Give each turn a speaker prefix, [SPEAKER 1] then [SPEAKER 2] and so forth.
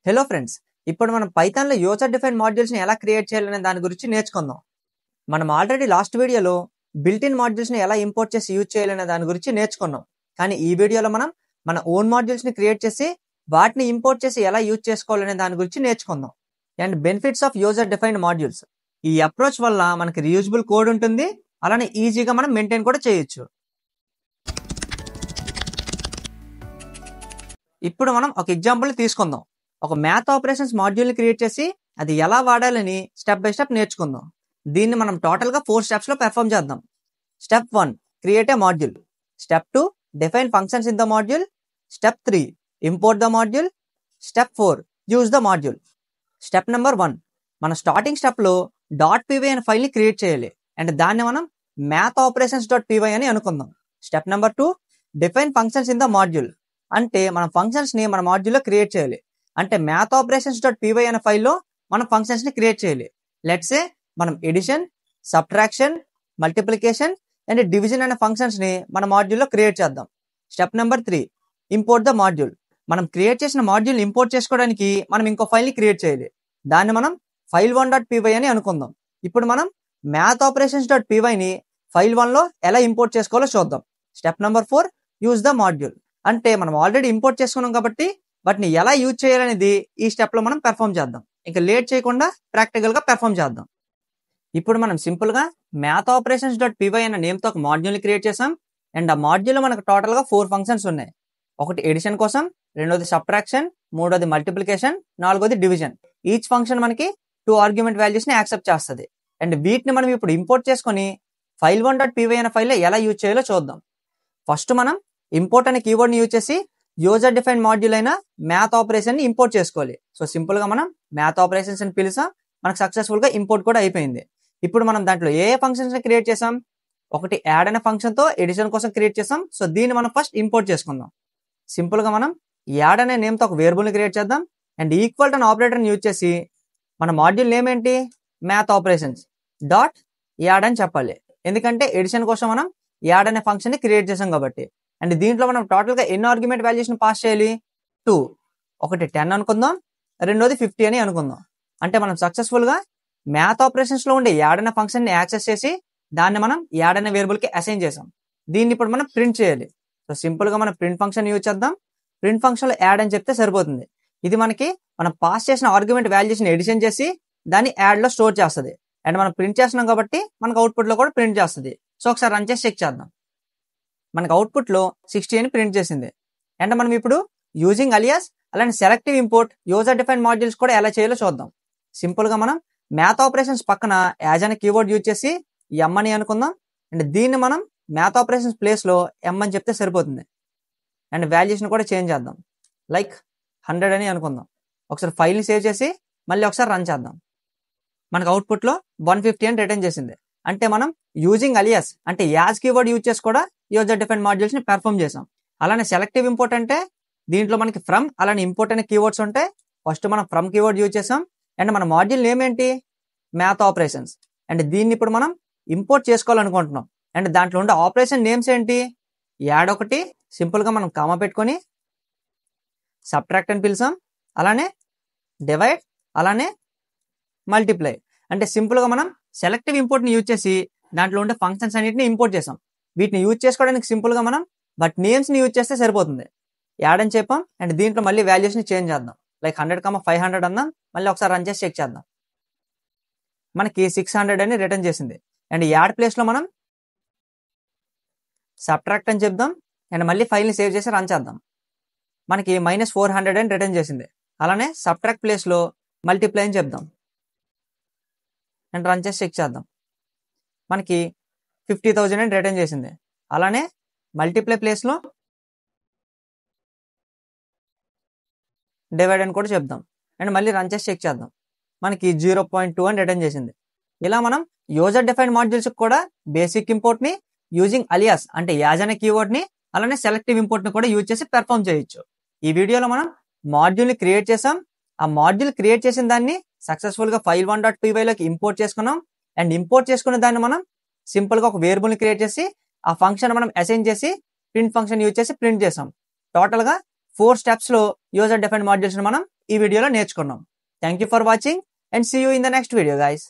[SPEAKER 1] Hello friends, ఇప్పుడు మనం పైథాన్లో user define మాడ్యూల్స్ని ఎలా క్రియేట్ చేయాలనే దాని గురించి నేర్చుకుందాం. మనం ఆల్రెడీ లాస్ట్ వీడియోలో బిల్ట్ ఇన్ మాడ్యూల్స్ని ఎలా ఇంపోర్ట్ చేసి యూజ్ చేయాలనే దాని గురించి నేర్చుకున్నాం. కానీ ఈ వీడియోలో మనం మన ఓన్ మాడ్యూల్స్ని క్రియేట్ చేసి వాటిని ఇంపోర్ట్ చేసి ఎలా యూజ్ చేసుకోవాలనే దాని గురించి నేర్చుకుందాం. And benefits of user defined modules. ఈ అప్రోచ్ వల్ల మనకి రీయూజబుల్ కోడ్ ఉంటుంది, అలానే ఈజీగా మనం మెయింటైన్ కూడా చేయొచ్చు. ఇప్పుడు మనం ఒక ఎగ్జాంపుల్ తీసుకుందాం. ఒక మ్యాథ్ ఆపరేషన్స్ మాడ్యూల్ని క్రియేట్ చేసి అది ఎలా వాడాలని స్టెప్ బై స్టెప్ నేర్చుకుందాం. దీన్ని మనం టోటల్గా 4 స్టెప్స్లో పెర్ఫామ్ చేద్దాం. Step 1, create a module. Step 2, define functions in the module. Step 3, import the module. Step 4, use the module. Step number 1, మన స్టార్టింగ్ స్టెప్లో .py అనే ఫైల్ని క్రియేట్ చేయాలి. అండ్ దాన్ని మనం మ్యాథ్ ఆపరేషన్స్ .py అని అనుకుందాం. Step number 2, define functions in the module. అంటే మనం ఫంక్షన్స్ని మన మాడ్యూల్లో క్రియేట్ చేయాలి. అంటే మ్యాథ్ ఆపరేషన్స్ .py అనే ఫైల్లో మనం ఫంక్షన్స్ని క్రియేట్ చేయాలి. లెట్సే మనం addition, subtraction, multiplication and division అనే ఫంక్షన్స్ని మన మాడ్యూల్లో క్రియేట్ చేద్దాం. Step number 3, import the module. మనం క్రియేట్ చేసిన మాడ్యూల్ని ఇంపోర్ట్ చేసుకోవడానికి మనం ఇంకో ఫైల్ని క్రియేట్ చేయాలి. దాన్ని మనం file1.py అని అనుకుందాం. ఇప్పుడు మనం మ్యాథ్ ఆపరేషన్స్ .pyని ఫైల్ 1లో ఎలా ఇంపోర్ట్ చేసుకోవాలో చూద్దాం. Step number 4, use the module. అంటే మనం ఆల్రెడీ ఇంపోర్ట్ చేసుకున్నాం కాబట్టి వాటిని ఎలా యూజ్ చేయాలనేది ఈ స్టెప్లో మనం పెర్ఫామ్ చేద్దాం. ఇంకా లేట్ చేయకుండా ప్రాక్టికల్గా పెర్ఫామ్ చేద్దాం. ఇప్పుడు మనం సింపుల్గా మ్యాథ్ ఆపరేషన్స్ .py అనే నేమ్తో ఒక మాడ్యూల్ని క్రియేట్ చేసాం. అండ్ ఆ మాడ్యూల్లో మనకు టోటల్గా 4 ఫంక్షన్స్ ఉన్నాయి. ఒకటి ఎడిషన్ కోసం, రెండోది సబ్ట్రాక్షన్, మూడోది మల్టిప్లికేషన్, నాలుగోది డివిజన్. ఈచ్ ఫంక్షన్ మనకి 2 ఆర్గ్యుమెంట్ వాల్యూస్ని యాక్సెప్ట్ చేస్తుంది. అండ్ వీటిని మనం ఇప్పుడు ఇంపోర్ట్ చేసుకొని file1.py అనే ఫైల్లో ఎలా యూజ్ చేయాలో చూద్దాం. ఫస్ట్ మనం ఇంపోర్ట్ అనే కీవర్డ్ని యూజ్ చేసి యూజర్ డిఫైన్ మాడ్యూల్ అయిన మ్యాథ్ ఆపరేషన్ని ఇంపోర్ట్ చేసుకోవాలి. సో సింపుల్గా మనం మ్యాథ్ ఆపరేషన్స్ అని పిలిచాం, మనకు సక్సెస్ఫుల్గా ఇంపోర్ట్ కూడా అయిపోయింది. ఇప్పుడు మనం దాంట్లో ఏ ఫంక్షన్స్ని క్రియేట్ చేసాం? ఒకటి యాడ్ అనే ఫంక్షన్తో ఎడిషన్ కోసం క్రియేట్ చేసాం. సో దీన్ని మనం ఫస్ట్ ఇంపోర్ట్ చేసుకుందాం. సింపుల్గా మనం యాడ్ అనే నేమ్తో ఒక వేరియబుల్ని క్రియేట్ చేద్దాం. అండ్ ఈక్వల్ టు అనే ఆపరేటర్ని యూజ్ చేసి మన మాడ్యూల్ నేమ్ ఏంటి? మ్యాథ్ ఆపరేషన్స్ .యాడ్ అని చెప్పాలి. ఎందుకంటే ఎడిషన్ కోసం మనం యాడ్ అనే ఫంక్షన్ని క్రియేట్ చేసాం కాబట్టి. అండ్ దీంట్లో మనం టోటల్గా ఎన్ని ఆర్గ్యుమెంట్ వాల్యూస్ని పాస్ చేయాలి? 2. ఒకటి 10 అనుకుందాం, రెండోది 50 అని అనుకుందాం. అంటే మనం సక్సెస్ఫుల్గా మ్యాథ్ ఆపరేషన్స్లో ఉండే యాడ్ అనే ఫంక్షన్ని యాక్సెస్ చేసి దాన్ని మనం యాడ్ అనే వేరియబుల్కి అసైన్ చేసాం. దీన్ని ఇప్పుడు మనం ప్రింట్ చేయాలి. సో సింపుల్గా మనం ప్రింట్ ఫంక్షన్ యూజ్ చేద్దాం. ప్రింట్ ఫంక్షన్లో యాడ్ అని చెప్తే సరిపోతుంది. ఇది మనకి మనం పాస్ చేసిన ఆర్గ్యుమెంట్ వాల్యూస్ని ఎడిషన్ చేసి దాన్ని యాడ్లో స్టోర్ చేస్తుంది. అండ్ మనం ప్రింట్ చేస్తున్నాం కాబట్టి మనకు అవుట్పుట్లో కూడా ప్రింట్ చేస్తుంది. సో ఒకసారి రన్ చేసి చెక్ చేద్దాం. మనకు అవుట్పుట్లో 60 అని ప్రింట్ చేసింది. అండ్ మనం ఇప్పుడు యూజింగ్ అలియాస్ అలానే selective import user define modules కూడా ఎలా చేయాలో చూద్దాం. సింపుల్గా మనం మ్యాథ్ ఆపరేషన్స్ పక్కన యాజ్ అనే కీవర్డ్ యూజ్ చేసి ఎమ్ అని అనుకుందాం. అండ్ దీన్ని మనం మ్యాథ్ ఆపరేషన్స్ ప్లేస్లో ఎమ్ అని చెప్తే సరిపోతుంది. అండ్ వాల్యూస్ని కూడా చేంజ్ చేద్దాం. లైక్ 100 అని అనుకుందాం. ఒకసారి ఫైల్ని సేవ్ చేసి మళ్ళీ ఒకసారి రన్ చేద్దాం. మనకు అవుట్పుట్లో 150 అని రిటర్న్ చేసింది. అంటే మనం యూజింగ్ అలియాస్ అంటే యాజ్ కీవర్డ్ యూజ్ చేసి కూడా యూజర్ డిఫైన్ మాడ్యూల్స్ని పెర్ఫామ్ చేసాం. అలానే సెలెక్టివ్ ఇంపోర్ట్ అంటే దీంట్లో మనకి ఫ్రమ్ అలానే ఇంపోర్ట్ అనే కీవర్డ్స్ ఉంటాయి. ఫస్ట్ మనం ఫ్రమ్ కీవర్డ్ యూజ్ చేసాం. అండ్ మన మాడ్యూల్ నేమ్ ఏంటి? Math operations. అండ్ దీన్ని ఇప్పుడు మనం ఇంపోర్ట్ చేసుకోవాలనుకుంటున్నాం. అండ్ దాంట్లో ఉండే ఆపరేషన్ నేమ్స్ ఏంటి? యాడ్ ఒకటి, సింపుల్గా మనం కామా పెట్టుకొని సబ్ట్రాక్ట్ అని పిలిచాం. అలానే డివైడ్, అలానే మల్టిప్లై. అంటే సింపుల్గా మనం సెలెక్టివ్ ఇంపోర్ట్ని యూజ్ చేసి దాంట్లో ఉండే ఫంక్షన్స్ అన్నిటిని ఇంపోర్ట్ చేసాం. వీటిని యూజ్ చేసుకోవడానికి సింపుల్గా మనం బట్ నేమ్స్ని యూజ్ చేస్తే సరిపోతుంది. యాడ్ అని చెప్పాం. అండ్ దీంట్లో మళ్ళీ వాల్యూస్ని చేంజ్ చేద్దాం. లైక్ 100,500 అందాం. మళ్ళీ ఒకసారి రన్ చేసి చెక్ చేద్దాం. మనకి 600 అని రిటర్న్ చేసింది. అండ్ యాడ్ ప్లేస్లో మనం సబ్ట్రాక్ట్ అని చెప్దాం. అండ్ మళ్ళీ ఫైల్ని సేవ్ చేసి రన్ చేద్దాం. మనకి -400 అని రిటర్న్ చేసింది. అలానే సబ్ట్రాక్ట్ ప్లేస్లో మల్టిప్లై అని చెప్దాం. అండ్ రన్ చేసి చెక్ చేద్దాం. మనకి 50,000 అని రిటర్న్ చేసింది. అలానే మల్టిప్లై ప్లేస్లో డివైడ్ అని కూడా చెప్దాం. అండ్ మళ్ళీ రన్ చేసి చెక్ చేద్దాం. మనకి 0.2 అని రిటర్న్ చేసింది. ఇలా మనం యూజర్ డిఫైన్ మాడ్యూల్స్కి కూడా బేసిక్ ఇంపోర్ట్ని యూజింగ్ అలియాస్ అంటే యాజ్ అనే కీవర్డ్ని అలానే సెలెక్టివ్ ఇంపోర్ట్ని కూడా యూజ్ చేసి పెర్ఫామ్ చేయొచ్చు. ఈ వీడియోలో మనం మాడ్యూల్ని క్రియేట్ చేసాం. ఆ మాడ్యూల్ క్రియేట్ చేసిన దాన్ని సక్సెస్ఫుల్గా file1.pyలోకి ఇంపోర్ట్ చేసుకున్నాం. అండ్ ఇంపోర్ట్ చేసుకున్న దాన్ని మనం సింపుల్గా ఒక వేరియబుల్ని క్రియేట్ చేసి ఆ ఫంక్షన్ మనం అసైన్ చేసి ప్రింట్ ఫంక్షన్ యూజ్ చేసి ప్రింట్ చేసాం. టోటల్గా 4 స్టెప్స్లో యూజర్ డిఫైన్డ్ మాడ్యూల్స్ని మనం ఈ వీడియోలో నేర్చుకున్నాం. Thank you for watching and see you in the next video guys.